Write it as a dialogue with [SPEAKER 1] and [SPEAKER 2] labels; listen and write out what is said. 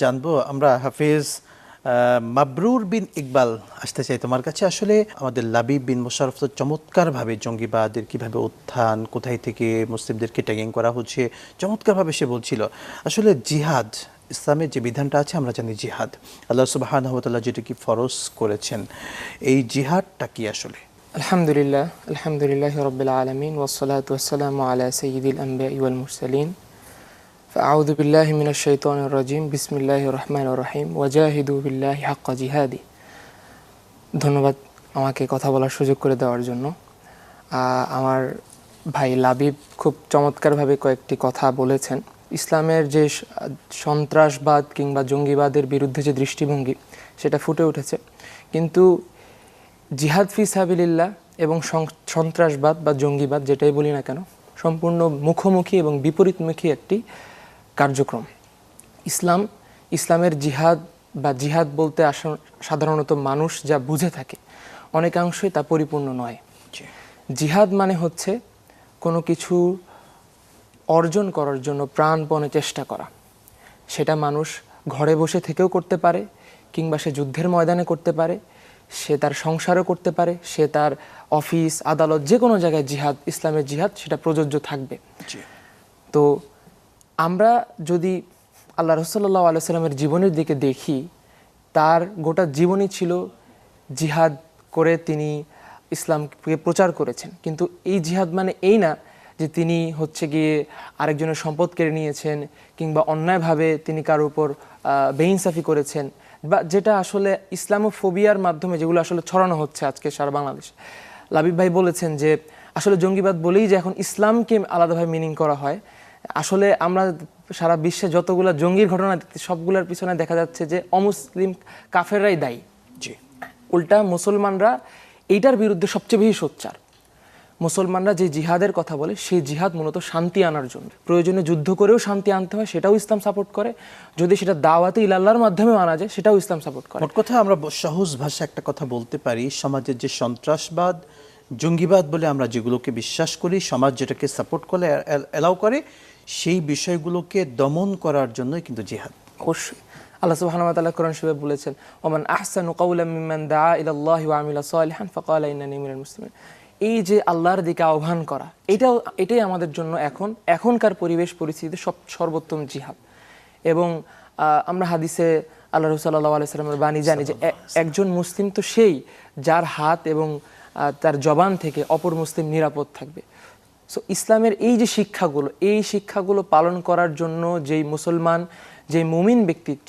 [SPEAKER 1] জানবো আমরা হাফিজ মাবরুর বিন ইকবাল আসতে চাই তোমার কাছে। আসলে আমাদের লাবিব বিন মোশাররফ তো চমৎকারভাবে জঙ্গিবাদের কিভাবে উত্থান, কোথায় থেকে মুসলিমদেরকে ট্যাগিং করা হচ্ছে, চমৎকারভাবে সে বলছিল। আসলে জিহাদ, ইসলামের যে বিধানটা আছে আমরা জানি জিহাদ আল্লাহ সুবহানাহু ওয়া তাআলা যেটা কি ফরজ করেছেন, এই জিহাদটা কি আসলে?
[SPEAKER 2] আলহামদুলিল্লাহ, আলহামদুলিল্লাহি রাব্বিল আলামিন ওয়াসসালাতু ওয়াসসালামু আলা সাইয়্যিদিল আমবিয়াই ওয়াল মুরসালিন। ফাআউযু বিল্লাহি মিনাশ শাইতানির রাজিম। বিসমিল্লাহির রহমানির রহিম। ওয়াজাহিদু বিল্লাহি হাক্কা জিহাদি। ধন্যবাদ আমাকে কথা বলার সুযোগ করে দেওয়ার জন্য। আমার ভাই লাবিব খুব চমৎকারভাবে কয়েকটি কথা বলেছেন। ইসলামের যে সন্ত্রাসবাদ কিংবা জঙ্গিবাদের বিরুদ্ধে যে দৃষ্টিভঙ্গি সেটা ফুটে উঠেছে, কিন্তু জিহাদ ফি সাবিলিল্লাহ এবং সন্ত্রাসবাদ বা জঙ্গিবাদ যেটাই বলি না কেন, সম্পূর্ণ মুখোমুখি এবং বিপরীতমুখী একটি কার্যক্রম। ইসলামের জিহাদ বা জিহাদ বলতে সাধারণত মানুষ যা বুঝে থাকে অনেকাংশই তা পরিপূর্ণ নয়। জিহাদ মানে হচ্ছে কোনো কিছু অর্জন করার জন্য প্রাণপণে চেষ্টা করা। সেটা মানুষ ঘরে বসে থেকেও করতে পারে, কিংবা সে যুদ্ধের ময়দানে করতে পারে, সে তার সংসারও করতে পারে, সে তার অফিস আদালত যে কোনো জায়গায় জিহাদ, ইসলামের জিহাদ সেটা প্রযোজ্য থাকবে। তো আমরা যদি আল্লাহ রাসূল সাল্লাল্লাহু আলাইহি ওয়াসাল্লামের জীবনের দিকে দেখি, তার গোটা জীবনই ছিল জিহাদ করে তিনি ইসলামকে প্রচার করেছেন। কিন্তু এই জিহাদ মানে এই না যে তিনি হচ্ছে গিয়ে আরেকজনের সম্পদ কেড়ে নিয়েছেন, কিংবা অন্যায়ভাবে তিনি কারোর উপর বেইনসাফি করেছেন, বা যেটা আসলে ইসলামোফোবিয়ার মাধ্যমে যেগুলো আসলে ছড়ানো হচ্ছে আজকে সারা বাংলাদেশে। লাবিব ভাই বলেছেন যে আসলে জঙ্গিবাদ বলেই যে এখন ইসলামকে আলাদাভাবে মিনিং করা হয়। আসলে আমরা সারা বিশ্বে যতগুলো জঙ্গির ঘটনা দেখছি সবগুলোর পিছনে দেখা যাচ্ছে যে অমুসলিম কাফেররাই দায়ী। উল্টা মুসলমানরা এইটার বিরুদ্ধে সবচেয়ে বেশি সোচ্চার। মুসলমানরা যে জিহাদের কথা বলে সেই জিহাদ মূলত শান্তি আনার জন্য, প্রয়োজনে যুদ্ধ করেও শান্তি আনতে হয়, সেটাও ইসলাম সাপোর্ট করে। যদি সেটা দাওয়াতে ইলাল্লাহর মাধ্যমে আনা যায় সেটাও ইসলাম সাপোর্ট করে।
[SPEAKER 1] মোট কথা আমরা সহজ ভাষায় একটা কথা বলতে পারি, সমাজের যে সন্ত্রাসবাদ, জঙ্গিবাদ বলে আমরা যেগুলোকে বিশ্বাস করি, সমাজ যেটাকে সাপোর্ট করে, অ্যালাউ করে, সেই বিষয়গুলোকে দমন করার জন্যই কিন্তু জিহাদ।
[SPEAKER 2] অবশ্যই আল্লাহ সুবহানাহু ওয়া তাআলা কোরআন শরীফে বলেছেন, ওমান আহসানু কাওলাম মিম্মান দাআ ইলাল্লাহি ওয়া আমিলা সালিহান ফাকালা ইন্নানী মিনাল মুসলিমিন। এই যে আল্লাহর দিকে আহ্বান করা, এটাই আমাদের জন্য এখনকার পরিবেশ পরিস্থিতিতে সর্বোত্তম জিহাদ। এবং আমরা হাদিসে আল্লাহ রাসূল সাল্লাল্লাহু আলাইহি ওয়াসাল্লামের বাণী জানি যে একজন মুসলিম তো সেই যার হাত এবং তার জবান থেকে অপর মুসলিম নিরাপদ থাকবে। সো ইসলামের এই যে শিক্ষাগুলো, এই শিক্ষাগুলো পালন করার জন্য যেই মুসলমান, যেই মুমিন ব্যক্তি